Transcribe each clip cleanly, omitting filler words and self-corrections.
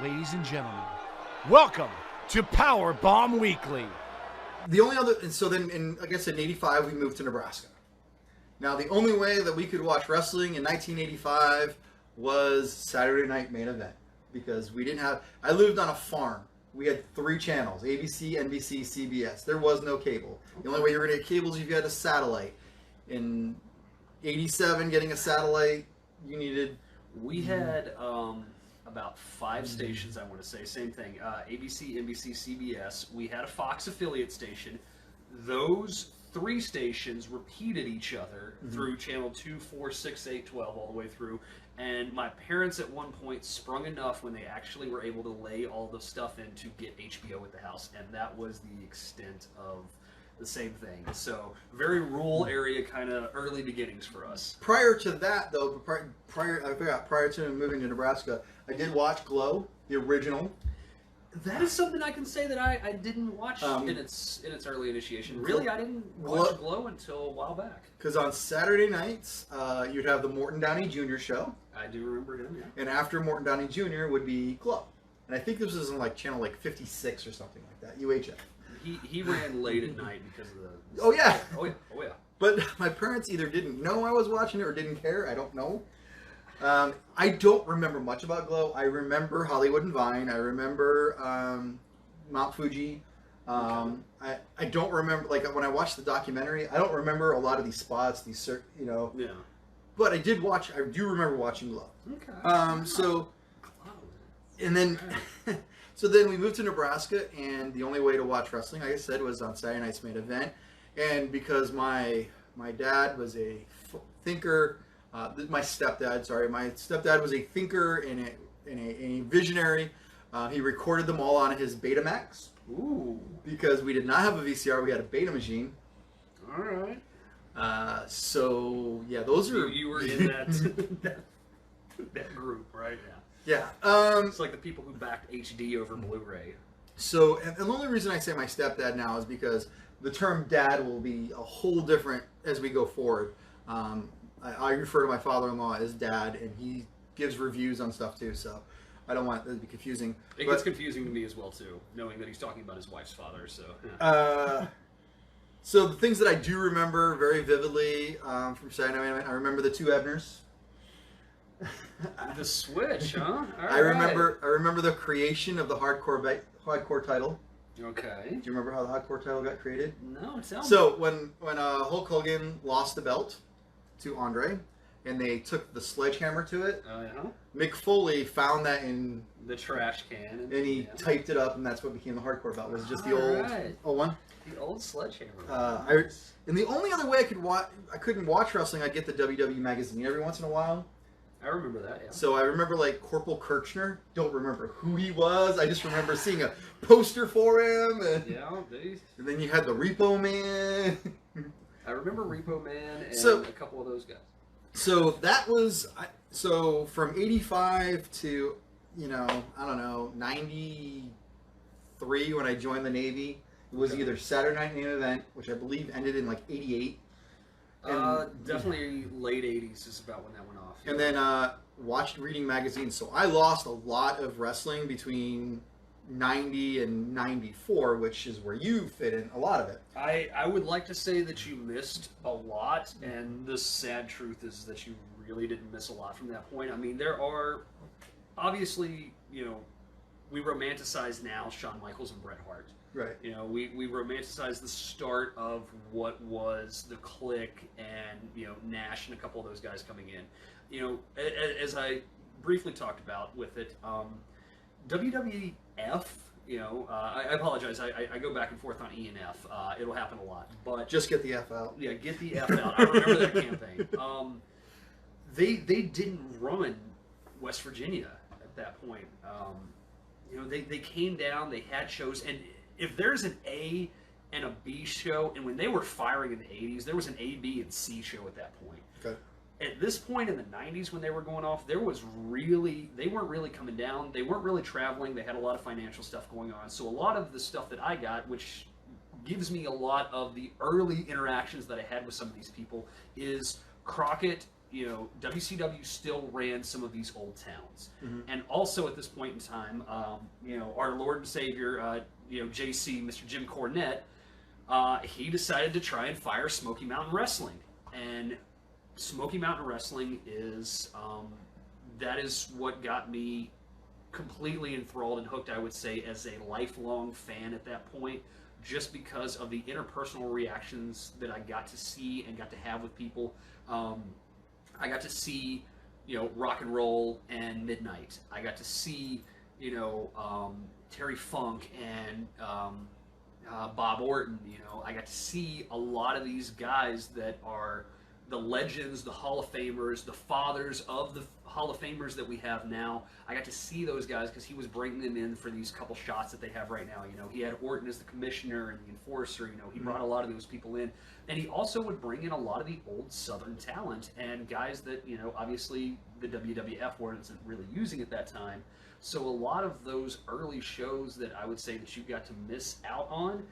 Ladies and gentlemen, welcome to Power Bomb Weekly. The only other, and so then, like I said, in '85 we moved to Nebraska. Now the only way that we could watch wrestling in 1985 was Saturday Night Main Event, because we didn't have. I lived on a farm. We had 3 channels: ABC, NBC, CBS. There was no cable. The only way you were going to get cable is if you had a satellite. In '87, getting a satellite, you needed. We had about 5 stations, I want to say. Same thing. ABC, NBC, CBS. We had a Fox affiliate station. Those 3 stations repeated each other through channel 2, 4, 6, 8, 12, all the way through. And my parents at one point sprung enough when they actually were able to lay all the stuff in to get HBO at the house. And that was the extent of the same thing. So very rural area, kind of early beginnings for us. Prior to that, though, prior to moving to Nebraska, I did watch Glow, the original. That is something I can say that I didn't watch in its early initiation. Really, I didn't watch Glow until a while back. Because on Saturday nights, you'd have the Morton Downey Jr. show. I do remember him, yeah. And after Morton Downey Jr. would be Glow. And I think this was in like channel like 56 or something like that, UHF. He ran late at night because of the... Oh, yeah. Oh, yeah. Oh, yeah. But my parents either didn't know I was watching it or didn't care. I don't know. I don't remember much about Glow. I remember Hollywood and Vine. I remember Mount Fuji. I don't remember, like, when I watched the documentary, I don't remember a lot of these spots, Yeah. But I do remember watching Glow. Okay. So, and then, so then we moved to Nebraska, and the only way to watch wrestling, like I said, was on Saturday Night's Main Event. And because my dad was a thinker, my stepdad was a thinker and a visionary. He recorded them all on his Betamax. Ooh. Because we did not have a VCR, we had a Beta machine. All right. So yeah, those are. You were in that that group, right? Yeah. Yeah. It's like the people who backed HD over Blu-ray. So, and the only reason I say my stepdad now is because the term dad will be a whole different as we go forward. I refer to my father-in-law as dad, and he gives reviews on stuff too, so I don't want it to be confusing. It gets confusing to me as well too, knowing that he's talking about his wife's father. So. Yeah. So the things that I do remember very vividly from Saturday Night, I remember the 2 Ebners. The switch, huh? All I remember the creation of the hardcore title. Okay. Do you remember how the hardcore title got created? No, tell me. So when Hulk Hogan lost the belt to Andre, and they took the sledgehammer to it, Mick Foley found that in the trash can, and he typed it up, and that's what became the hardcore belt. Was just the old one. The old sledgehammer. And the only other way I couldn't watch wrestling, I'd get the WWE magazine every once in a while. I remember that, yeah. So I remember like Corporal Kirchner. Don't remember who he was. I just remember seeing a poster for him. And, and then you had the Repo Man. I remember Repo Man and a couple of those guys. So that was from '85 to I don't know 93 when I joined the Navy. It was either Saturday Night Main Event, which I believe ended in like '88. Definitely late '80s is about when that went off. And then watched Reading magazines. So I lost a lot of wrestling between '90 and '94, which is where you fit in a lot of it. I would like to say that you missed a lot, and the sad truth is that you really didn't miss a lot from that point. I mean, there are obviously, we romanticize now Shawn Michaels and Bret Hart. Right. We romanticize the start of what was the Clique and, Nash and a couple of those guys coming in. As I briefly talked about with it, WWF, I apologize, I go back and forth on E and F. It'll happen a lot. But just get the F out. Yeah, get the F out. I remember that campaign. They didn't run West Virginia at that point. They came down, they had shows, and if there's an A and a B show, and when they were firing in the 80s, there was an A, B, and C show at that point. Okay. At this point in the 90s when they were going off, they weren't really coming down. They weren't really traveling. They had a lot of financial stuff going on. So a lot of the stuff that I got, which gives me a lot of the early interactions that I had with some of these people, is Crockett WCW still ran some of these old towns, and also at this point in time, our Lord and Savior, JC, Mr. Jim Cornette, he decided to try and fire Smoky Mountain Wrestling, and Smoky Mountain Wrestling is that is what got me completely enthralled and hooked, I would say, as a lifelong fan at that point, just because of the interpersonal reactions that I got to see and got to have with people. I got to see, Rock and Roll and Midnight. I got to see, Terry Funk and Bob Orton. I got to see a lot of these guys that are the legends, the Hall of Famers, the fathers of the Hall of Famers that we have now. I got to see those guys because he was bringing them in for these couple shots that they have right now. He had Orton as the commissioner and the enforcer. He brought a lot of those people in. And he also would bring in a lot of the old Southern talent and guys that, obviously the WWF wasn't really using at that time. So a lot of those early shows that I would say that you got to miss out on,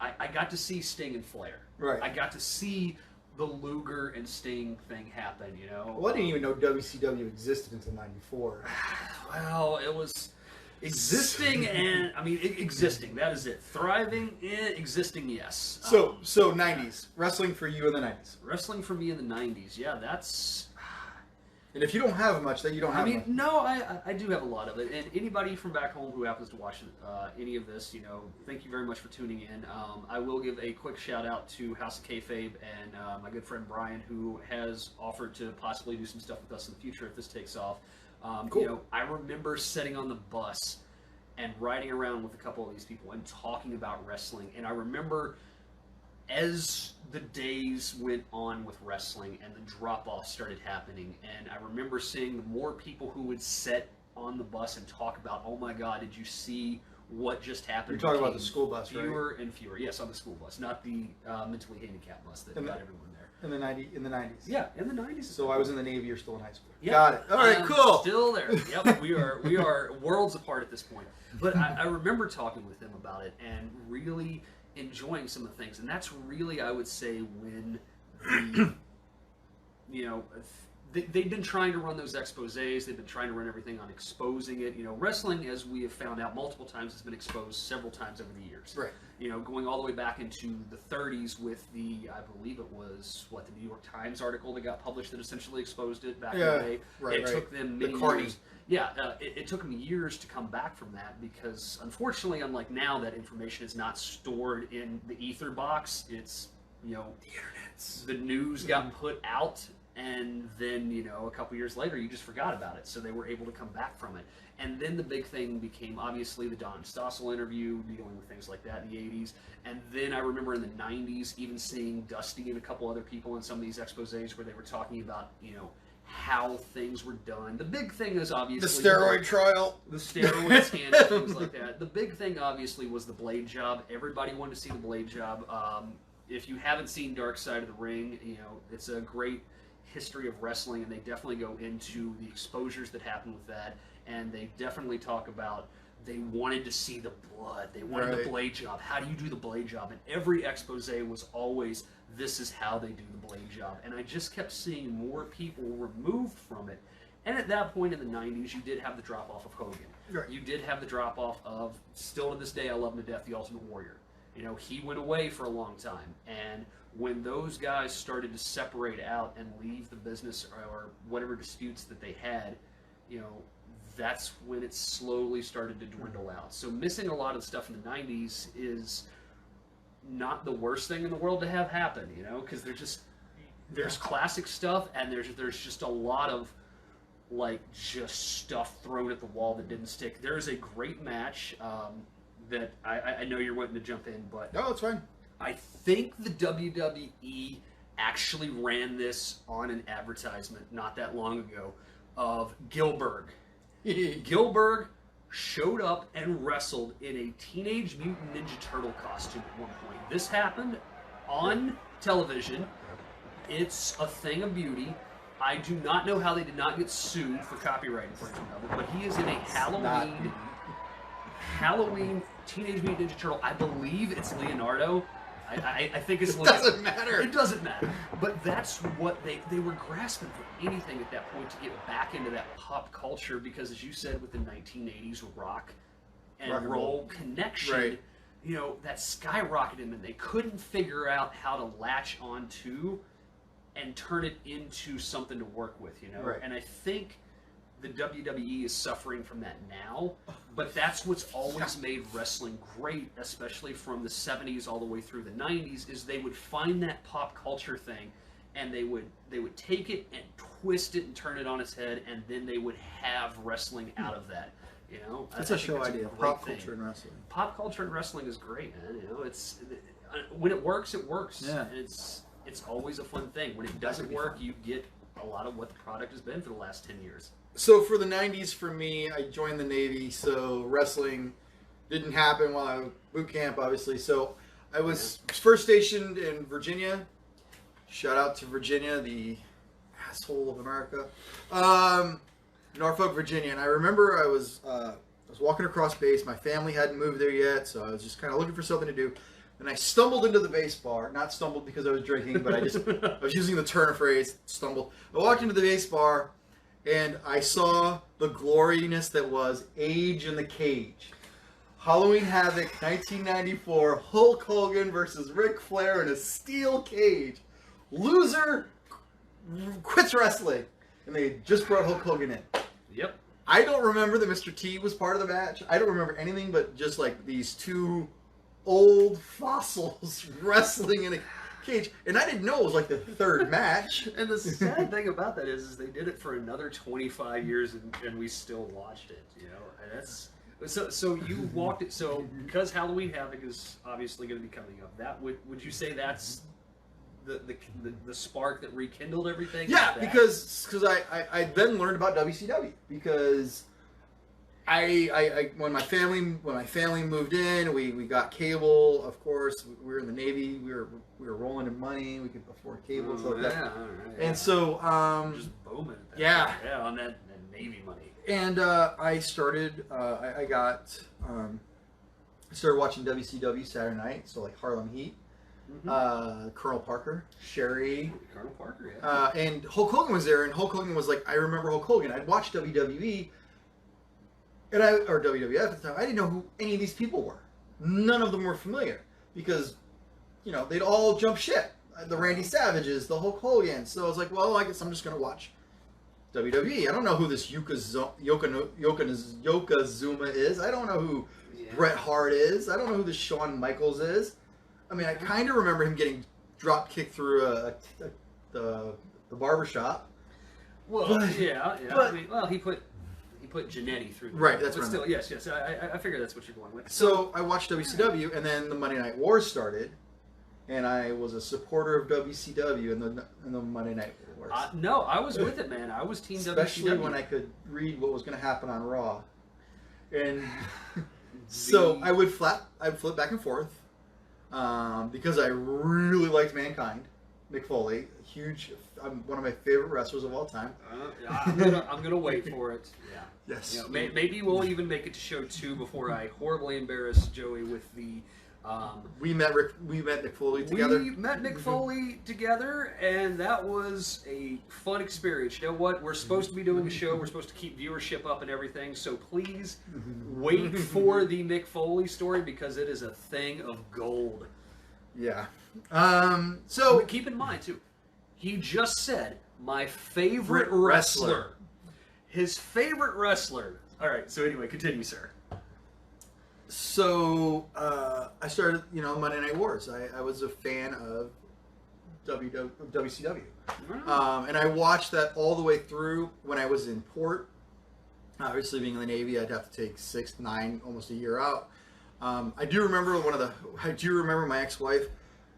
I got to see Sting and Flair. Right. I got to see the Luger and Sting thing happen, Well, I didn't even know WCW existed until '94. Well, it was existing, and existing. That is it. Thriving, existing, yes. So 90s wrestling for you in the 90s. Wrestling for me in the '90s, yeah, that's. And if you don't have much, then you don't have much. No, I do have a lot of it. And anybody from back home who happens to watch any of this, thank you very much for tuning in. I will give a quick shout out to House of Kayfabe and my good friend Brian, who has offered to possibly do some stuff with us in the future if this takes off. Cool. I remember sitting on the bus and riding around with a couple of these people and talking about wrestling. And I remember as the days went on with wrestling and the drop-off started happening, and I remember seeing the more people who would sit on the bus and talk about, oh my God, did you see what just happened? You're talking about the school bus, right? Fewer and fewer. Yes, on the school bus, not the mentally handicapped bus that got everyone there. In the 90s. Yeah, in the 90s. So I was in the Navy, you're still in high school. Yep. Got it. All right, cool. Still there. Yep, we are worlds apart at this point. But I remember talking with them about it and really enjoying some of the things, and that's really, I would say, when they've been trying to run those exposés. They've been trying to run everything on exposing it. Wrestling, as we have found out multiple times, has been exposed several times over the years. Right. Going all the way back into the 30s with I believe it was the New York Times article that got published that essentially exposed it back in the day. Right, it took them many years. Yeah, it took them years to come back from that because, unfortunately, unlike now, that information is not stored in the ether box. It's, the internet. The news got put out, and then, a couple years later, you just forgot about it. So they were able to come back from it. And then the big thing became, obviously, the Don Stossel interview, dealing with things like that in the 80s. And then I remember in the 90s, even seeing Dusty and a couple other people in some of these exposés where they were talking about, how things were done. The big thing is obviously the steroid trial, the steroid scandal, things like that. The big thing obviously was the blade job. Everybody wanted to see the blade job. If you haven't seen Dark Side of the Ring, it's a great history of wrestling, and they definitely go into the exposures that happened with that, and they definitely talk about they wanted to see the blood. They wanted the blade job. How do you do the blade job? And every expose was always, this is how they do the blade job. And I just kept seeing more people removed from it. And at that point in the 90s, you did have the drop-off of Hogan. Right. You did have the drop-off of, still to this day, I love him to death, the Ultimate Warrior. He went away for a long time. And when those guys started to separate out and leave the business or whatever disputes that they had, that's when it slowly started to dwindle out. So missing a lot of the stuff in the 90s is not the worst thing in the world to have happen, because there's classic stuff, and there's just a lot of just stuff thrown at the wall that didn't stick. There's a great match that I know you're wanting to jump in, but no, it's fine. I think the WWE actually ran this on an advertisement not that long ago of Gilbert. Gilbert showed up and wrestled in a Teenage Mutant Ninja Turtle costume at one point. This happened on television. It's a thing of beauty. I do not know how they did not get sued for copyright infringement of it, but he is in a Halloween Teenage Mutant Ninja Turtle. I believe it's Leonardo I think it's It doesn't matter. It doesn't matter. But that's what they were grasping for anything at that point to get back into that pop culture because, as you said, with the 1980s rock and Rock and roll roll. connection, Right. you know, that skyrocketed them, and they couldn't figure out how to latch onto and turn it into something to work with, you know. Right. And I think the WWE is suffering from that now, but that's what's always made wrestling great, especially from the 70s all the way through the 90s, is they would find that pop culture thing and they would take it and twist it and turn it on its head, and then they would have wrestling out of that. You know, That's I a think show that's idea. great Pop thing. culture and wrestling. Pop culture and wrestling is great, man. You know, it's when it works, it works. Yeah. And it's always a fun thing. When it doesn't work, you get a lot of what the product has been for the last 10 years. So for the 90s, for me, I joined the Navy, so wrestling didn't happen while I was boot camp, obviously. So I was first stationed in Virginia. Shout out to Virginia, the asshole of America. Norfolk, Virginia. And I remember I was walking across base. My family hadn't moved there yet, so I was just kind of looking for something to do. And I stumbled into the base bar. Not stumbled because I was drinking, but I was using the turn phrase, stumbled. I walked into the base bar, and I saw the gloriness that was Age in the Cage. Halloween Havoc, 1994, Hulk Hogan versus Ric Flair in a steel cage. Loser quits wrestling. And they just brought Hulk Hogan in. Yep. I don't remember that Mr. T was part of the match. I don't remember anything but just like these two old fossils wrestling in a cage. And I didn't know it was like the third match. And the sad thing about that is they did it for another 25 years, and we still watched it. You know, and that's so you walked it. So because Halloween Havoc is obviously going to be coming up, that would you say that's the spark that rekindled everything? Yeah, That- because I then learned about WCW because I when my family moved in, we got cable. Of course, we were in the Navy. We were rolling in money. We could afford cable and stuff like that. Yeah, all right, And so just booming. At that yeah. point. Yeah, on that Navy money. and I started. I started watching WCW Saturday night. So like Harlem Heat, Colonel Parker, Sherry. Colonel Parker, yeah. And Hulk Hogan was there, and Hulk Hogan was like, I remember Hulk Hogan. I'd watched WWE, or WWF at the time. I didn't know who any of these people were. None of them were familiar because, you know, they'd all jump ship. The Randy Savages, the Hulk Hogan. So I was like, well, I guess I'm just gonna watch WWE. I don't know who this Yokozuna is. I don't know who Bret Hart is. I don't know who this Shawn Michaels is. I mean, I kind of remember him getting drop kicked through the barbershop. Well, but- yeah. but- I mean, well, he put Jannetty through. The Right, that's but what I still, meant. yes. I figure that's what you're going with. So I watched WCW, and then the Monday Night Wars started, and I was a supporter of WCW in the Monday Night Wars. No, I was with it, man. I was Team Especially WCW. when I could read what was going to happen on Raw, and so I'd flip back and forth because I really liked Mankind, Mick Foley, one of my favorite wrestlers of all time. I'm gonna wait for it. Yeah. Yes. You know, maybe we'll even make it to show 2 before I horribly embarrass Joey with the. We met Mick Foley together. We met Mick Foley together, and that was a fun experience. You know what? We're supposed to be doing a show. We're supposed to keep viewership up and everything. So please wait for the Mick Foley story because it is a thing of gold. Yeah. So So keep in mind too, he just said my favorite Wrestler. wrestler. His favorite wrestler. All right. So anyway, continue, sir. So I started, Monday Night Wars. I was a fan of WCW, and I watched that all the way through when I was in port. Obviously, being in the Navy, I'd have to take 6, 9, almost a year out. I do remember my ex-wife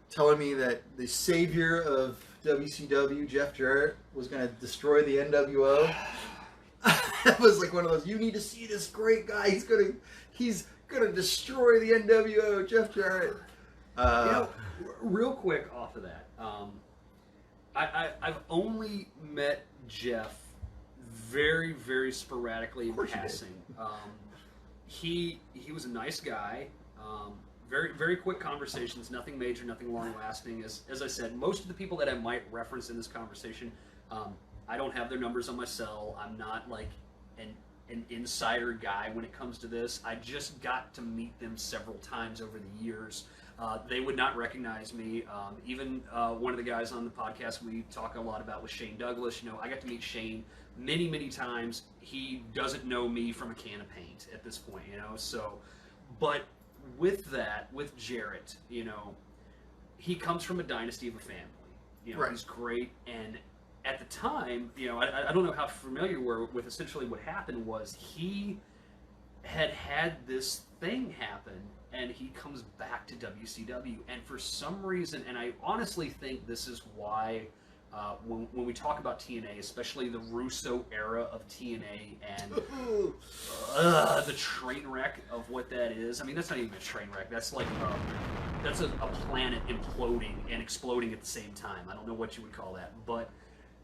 telling me that the savior of WCW, Jeff Jarrett, was going to destroy the NWO. It was like one of those, you need to see this great guy. He's gonna destroy the NWO, Jeff Jarrett. Real quick off of that, I've only met Jeff very, very sporadically in course you did. passing. He was a nice guy, Very, very quick conversations, nothing major, nothing long-lasting. As I said, most of the people that I might reference in this conversation, I don't have their numbers on my cell. I'm not like an insider guy when it comes to this. I just got to meet them several times over the years. They would not recognize me. Even one of the guys on the podcast we talk a lot about was Shane Douglas. You know, I got to meet Shane many, many times. He doesn't know me from a can of paint at this point, you know. So, but with that, with Jarrett, you know, he comes from a dynasty of a family. You know, Right. he's great. And at the time, you know, I don't know how familiar you were with essentially what happened was he had this thing happen, and he comes back to WCW. And for some reason, and I honestly think this is why when we talk about TNA, especially the Russo era of TNA and the train wreck of what that is. I mean, that's not even a train wreck. That's like that's a planet imploding and exploding at the same time. I don't know what you would call that, but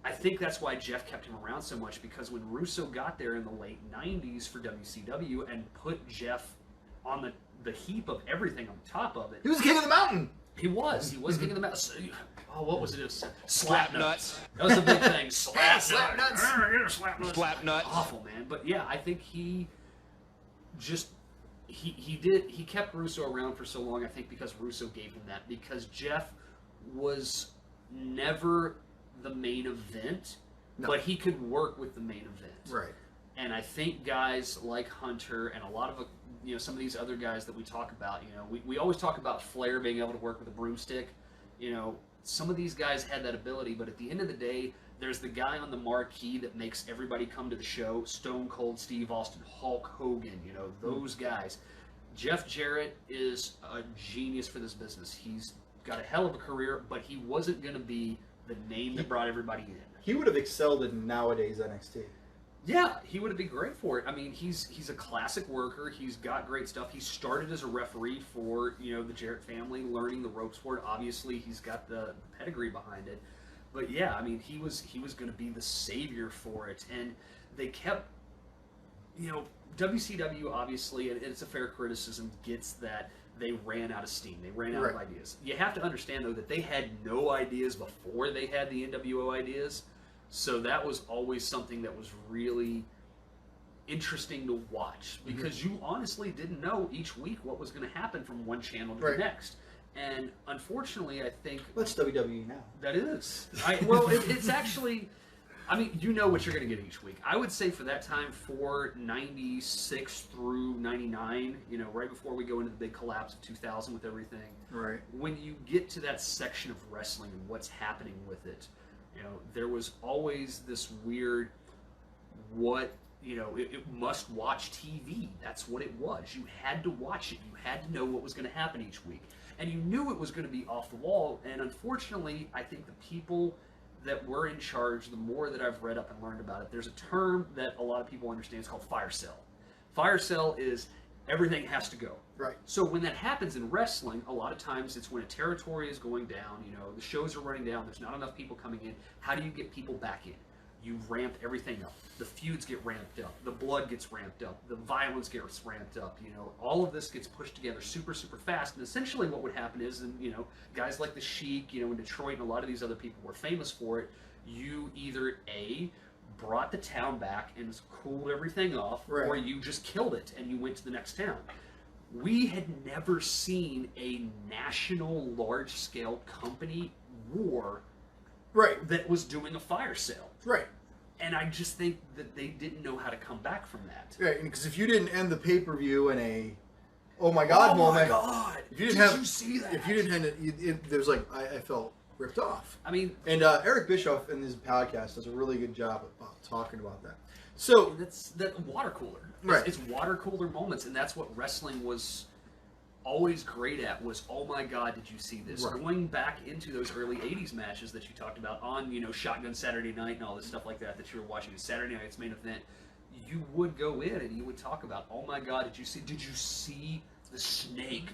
I think that's why Jeff kept him around so much, because when Russo got there in the late 90s for WCW and put Jeff on the heap of everything on top of it, He was king of the mountain. he was king of the mountain. Oh, what was it? Slap nuts. That was the big thing. Slap nuts. Slap nuts. Slap nuts. Awful, man. But yeah, I think he just he kept Russo around for so long. I think because Russo gave him that, because Jeff was never the main event, No. but he could work with the main event. Right. And I think guys like Hunter and a lot of some of these other guys that we talk about, you know, we always talk about Flair being able to work with a broomstick. You know, some of these guys had that ability, but at the end of the day, there's the guy on the marquee that makes everybody come to the show, Stone Cold Steve Austin, Hulk Hogan, you know, those guys. Jeff Jarrett is a genius for this business. He's got a hell of a career, but he wasn't going to be the name that brought everybody in. He would have excelled in nowadays NXT. Yeah, he would have been great for it. I mean, he's a classic worker. He's got great stuff. He started as a referee for, you know, the Jarrett family, learning the ropes for it. Obviously, he's got the pedigree behind it. But yeah, I mean, he was going to be the savior for it. And they kept, you know, WCW obviously, and it's a fair criticism, gets that they ran out of steam. They ran out of Right. ideas. You have to understand, though, that they had no ideas before they had the NWO ideas. So that was always something that was really interesting to watch, because you honestly didn't know each week what was going to happen from one channel to Right. the next. And unfortunately, I think That's WWE now. that is. It's actually, I mean, you know what you're going to get each week. I would say for that time, for 96 through 99, you know, right before we go into the big collapse of 2000 with everything, Right. when you get to that section of wrestling and what's happening with it, you know, there was always this weird, it must watch TV. That's what it was. You had to watch it. You had to know what was going to happen each week. And you knew it was going to be off the wall. And unfortunately, I think the people that were in charge, the more that I've read up and learned about it, there's a term that a lot of people understand. It's called fire sale. Fire sale is everything has to go. Right. So when that happens in wrestling, a lot of times it's when a territory is going down, you know, the shows are running down, there's not enough people coming in. How do you get people back in? You ramp everything up. The feuds get ramped up. The blood gets ramped up. The violence gets ramped up. You know, all of this gets pushed together super, super fast. And essentially what would happen is, and you know, guys like the Sheik, you know, in Detroit, and a lot of these other people were famous for it, you either brought the town back and cooled everything off, Right. or you just killed it and you went to the next town. We had never seen a national, large-scale company war Right. that was doing a fire sale. Right. And I just think that they didn't know how to come back from that. Right. Because if you didn't end the pay-per-view in a oh my god moment, God! if you didn't Did have, you see that? if you didn't end it, there was like I felt ripped off. I mean, And Eric Bischoff in his podcast does a really good job of talking about that. So that's that water cooler. Right. It's water cooler moments, and that's what wrestling was always great at. Was, oh my God, did you see this? Right. Going back into those early '80s matches that you talked about on, you know, Shotgun Saturday Night and all this stuff like that you were watching Saturday Night's main event, you would go in and you would talk about, oh my God, did you see the snake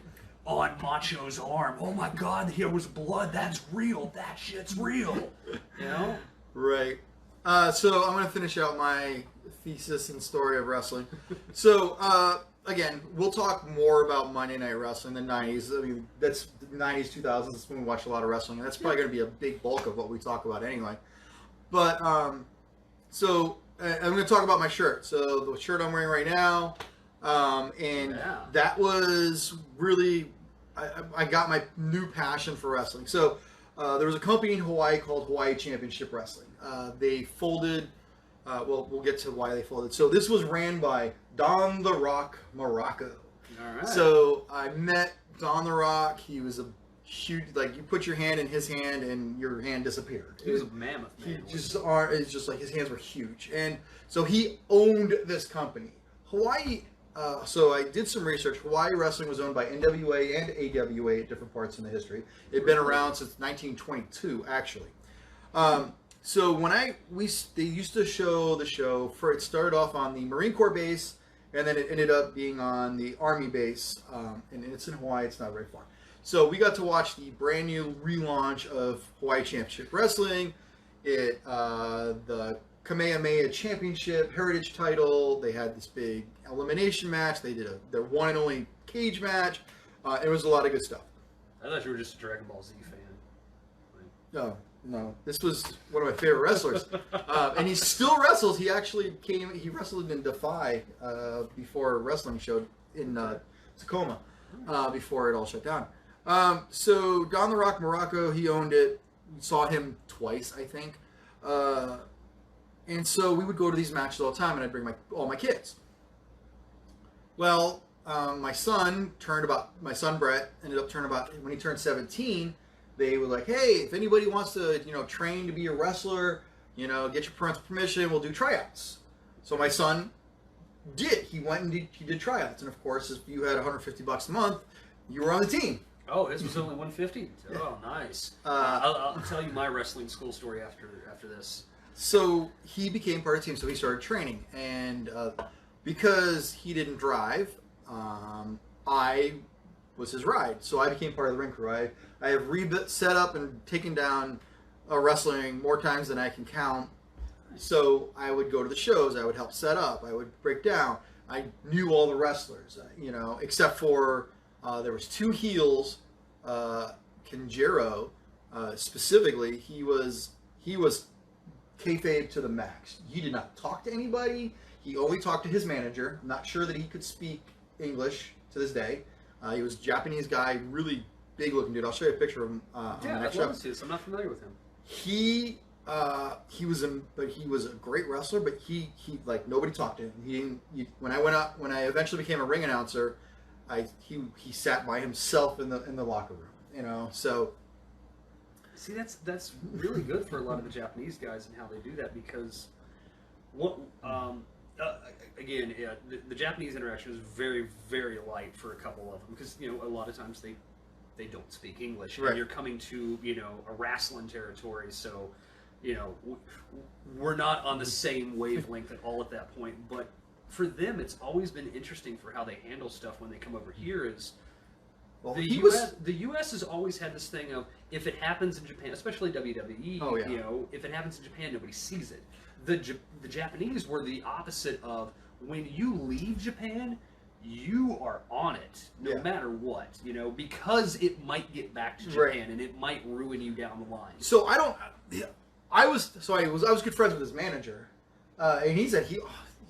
on Macho's arm? Oh my God, here was blood. That's real. That shit's real. You know? right. So I'm going to finish out my thesis and story of wrestling. So again, we'll talk more about Monday Night Wrestling in the 90s. I mean, that's the 90s, 2000s. That's when we watch a lot of wrestling. And that's probably going to be a big bulk of what we talk about anyway. But, so I'm going to talk about my shirt. So the shirt I'm wearing right now, and that was really, I got my new passion for wrestling. So there was a company in Hawaii called Hawaii Championship Wrestling. They folded. We'll get to why they folded. So this was ran by Don the Rock Morocco. All right. So I met Don the Rock. He was a huge, like you put your hand in his hand and your hand disappeared. He was a mammoth He man. it's just like his hands were huge, and so he owned this company. Hawaii. So I did some research. Hawaii Wrestling was owned by NWA and AWA at different parts in the history. It'd been around since 1922, actually. So when they used to show the show it started off on the Marine Corps base, and then it ended up being on the Army base, and it's in Hawaii. It's not very far. So we got to watch the brand new relaunch of Hawaii Championship Wrestling. The Kamehameha Championship Heritage title. They had this big elimination match. They did their one and only cage match. It was a lot of good stuff. I thought you were just a Dragon Ball Z fan. No, this was one of my favorite wrestlers, and he still wrestles. He actually he wrestled in Defy before a wrestling show in Tacoma before it all shut down. So Don the Rock Morocco, he owned it. We saw him twice, I think, and so we would go to these matches all the time, and I'd bring all my kids. Well, my son Brett ended up turning about when he turned 17. They were like, hey, if anybody wants to, train to be a wrestler, get your parental permission, we'll do tryouts. So my son did. He went and he did tryouts. And of course, if you had $150 a month, you were on the team. Oh, his was only $150. Oh, nice. I'll tell you my wrestling school story after this. So he became part of the team. So he started training, and because he didn't drive, I was his ride. So I became part of the ring crew. I have set up and taken down wrestling more times than I can count. So I would go to the shows. I would help set up. I would break down. I knew all the wrestlers, except for there was two heels. Kenjiro, specifically, he was kayfabe to the max. He did not talk to anybody. He only talked to his manager. I'm not sure that he could speak English to this day. He was a Japanese guy, really big looking dude. I'll show you a picture of him on the next show. I'm not familiar with him. He was a great wrestler, but he like nobody talked to him. When I eventually became a ring announcer, he sat by himself in the locker room, so. See, that's really good for a lot of the Japanese guys and how they do that, because the Japanese interaction is very, very light for a couple of them, because a lot of times they don't speak English, right. And you're coming to a wrestling territory, so we're not on the same wavelength at all at that point. But for them, it's always been interesting for how they handle stuff when they come over here. The U.S. has always had this thing of, if it happens in Japan, especially WWE, if it happens in Japan, nobody sees it. The Japanese were the opposite of, when you leave Japan, you are on it no matter what, because it might get back to Japan, right. And it might ruin you down the line. So I was good friends with his manager, and he said he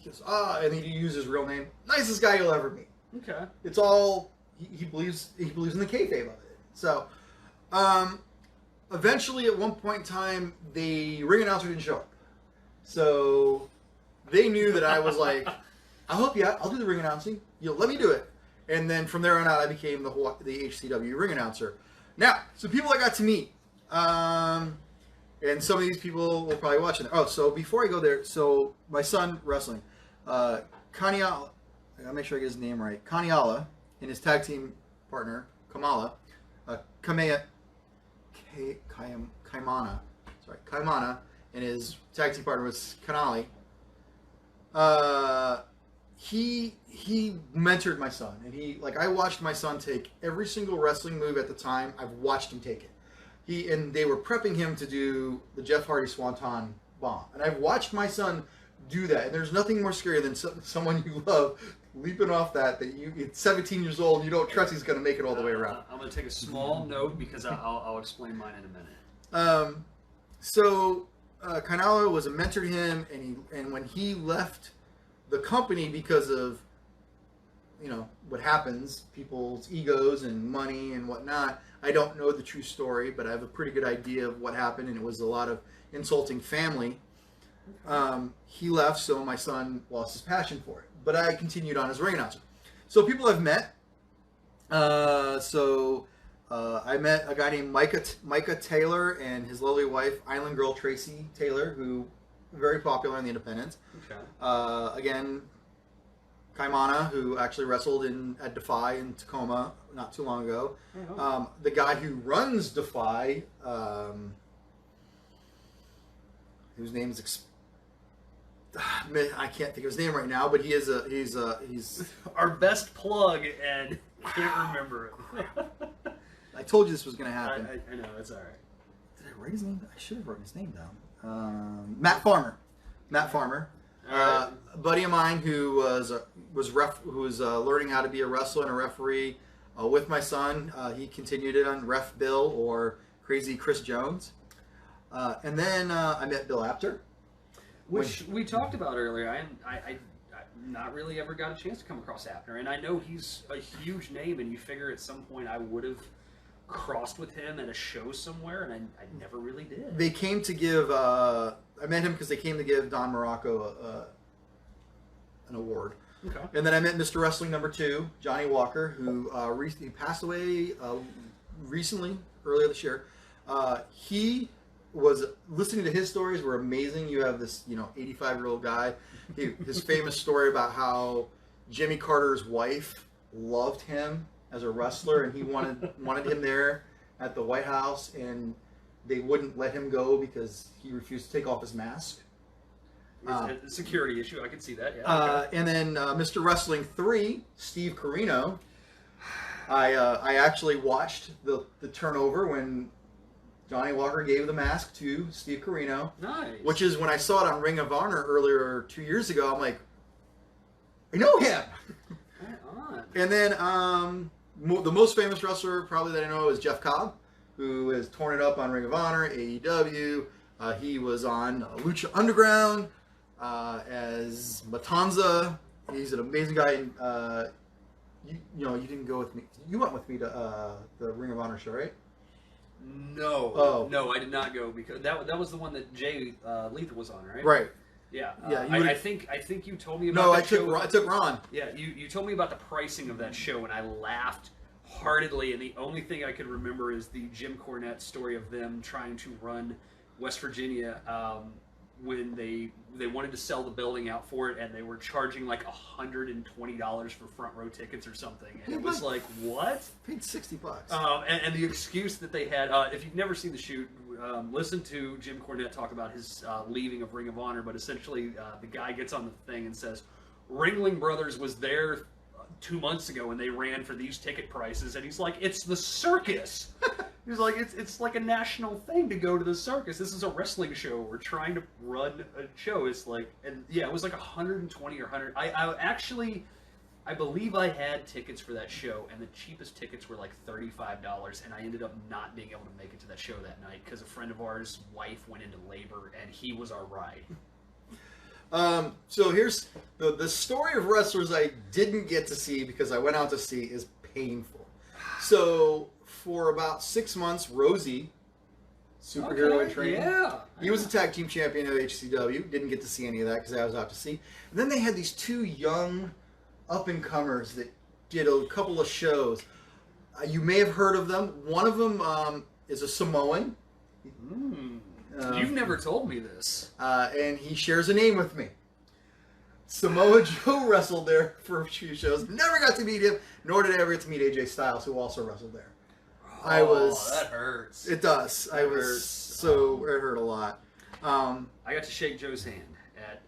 goes, and he used his real name. Nicest guy you'll ever meet. Okay. It's all he believes in the kayfabe of it. So, eventually at one point in time, the ring announcer didn't show up. So they knew that I was like, I'll do the ring announcing. Let me do it. And then from there on out, I became the HCW ring announcer. Now, some people I got to meet, and some of these people will probably watch it. Oh, so before I go there, so my son wrestling, Kaniala, I gotta make sure I get his name right. Kaniala and his tag team partner Kaimana, and his tag team partner was Kanali. He mentored my son, and I watched my son take every single wrestling move at the time. I've watched him take it. And they were prepping him to do the Jeff Hardy Swanton Bomb, and I've watched my son do that. And there's nothing more scary than someone you love leaping off that you it's 17 years old and you don't trust he's going to make it all the way around. I'm going to take a small note because I'll explain mine in a minute. Carnello was a mentor to him, and when he left the company because of what happens, people's egos and money and whatnot. I don't know the true story, but I have a pretty good idea of what happened, and it was a lot of insulting family. He left, so my son lost his passion for it. But I continued on as ring announcer. So people I've met. I met a guy named Micah Taylor and his lovely wife, Island Girl Tracy Taylor, who very popular in the independents. Okay. Again, Kaimana, who actually wrestled at Defy in Tacoma not too long ago. The guy who runs Defy, whose name is I can't think of his name right now, but he's our best plug, and can't remember it. I told you this was going to happen. I know, it's all right. Did I write his name? I should have written his name down. Matt Farmer. A buddy of mine who was learning how to be a wrestler and a referee with my son. He continued it on Ref Bill or Crazy Chris Jones. And then I met Bill Apter. Which we talked about earlier. I not really ever got a chance to come across Abner, and I know he's a huge name, and you figure at some point I would have crossed with him at a show somewhere, and I never really did. They came to give, I met him because they came to give Don Morocco an award. Okay. And then I met Mr. Wrestling #2, Johnny Walker, who he passed away recently, earlier this year. He was listening to his stories were amazing. You have this 85-year-old guy, his famous story about how Jimmy Carter's wife loved him as a wrestler, and he wanted him there at the White House, and they wouldn't let him go because he refused to take off his mask. It's a security issue. I can see that. Yeah. And then Mr. Wrestling 3, Steve Corino. I actually watched the turnover when Johnny Walker gave the mask to Steve Corino. Nice. Which is when I saw it on Ring of Honor earlier 2 years ago. I'm like, I know him. Right on. And then the most famous wrestler probably that I know is Jeff Cobb, who has torn it up on Ring of Honor, AEW. He was on Lucha Underground as Matanza. He's an amazing guy. And, you didn't go with me. You went with me to the Ring of Honor show, right? No. Oh. No, I did not go because that was the one that Jay Lethal was on, right? Right. Yeah. Yeah. I think you told me about No, that show. I took Ron. Yeah, you told me about the pricing of that show, and I laughed heartedly. And the only thing I could remember is the Jim Cornette story of them trying to run West Virginia when they wanted to sell the building out for it, and they were charging like $120 for front row tickets or something. And it was like, what? Paid $60. And the excuse that they had, if you've never seen the shoot, listen to Jim Cornette talk about his leaving of Ring of Honor, but essentially the guy gets on the thing and says, Ringling Brothers was there 2 months ago and they ran for these ticket prices, and he's like, it's the circus. He's like, it's like a national thing to go to the circus. This is a wrestling show. We're trying to run a show. It's like, and yeah, it was like 120 or 100. I believe I had tickets for that show, and the cheapest tickets were like $35, and I ended up not being able to make it to that show that night because a friend of ours' wife went into labor, and he was our ride. So here's the story of wrestlers I didn't get to see because I went out to see is painful. So for about 6 months, Rosie, superhero in training. Yeah. He was a tag team champion of HCW. Didn't get to see any of that because I was out to see. And then they had these two young up-and-comers that did a couple of shows. You may have heard of them. One of them is a Samoan. You've never told me this. And he shares a name with me. Samoa Joe wrestled there for a few shows. Never got to meet him, nor did I ever get to meet AJ Styles, who also wrestled there. That hurts. It does. It hurt a lot. I got to shake Joe's hand at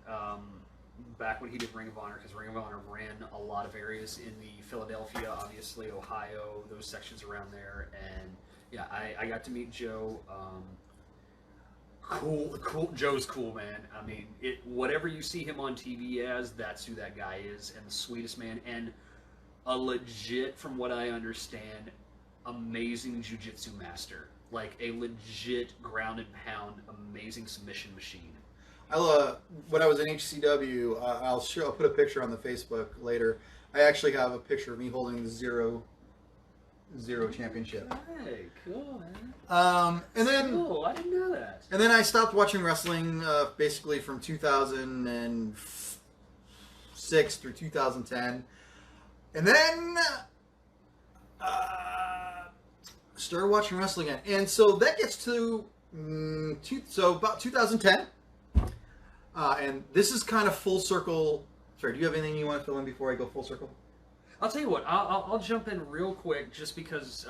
back when he did Ring of Honor, because Ring of Honor ran a lot of areas in the Philadelphia, obviously Ohio, those sections around there, and yeah, I got to meet Joe. Cool. Joe's cool, man. I mean, whatever you see him on TV as, that's who that guy is, and the sweetest man, and a legit, from what I understand, amazing jiu-jitsu master. Like a legit ground and pound, amazing submission machine. When I was in HCW, I'll put a picture on the Facebook later. I actually have a picture of me holding the zero championship. Hey, cool, man. And then Cool, I didn't know that. And then I stopped watching wrestling basically from 2006 through 2010. And then started watching wrestling again. And so that gets to about 2010. And this is kind of full circle. Sorry, do you have anything you want to fill in before I go full circle? I'll tell you what, I'll jump in real quick just because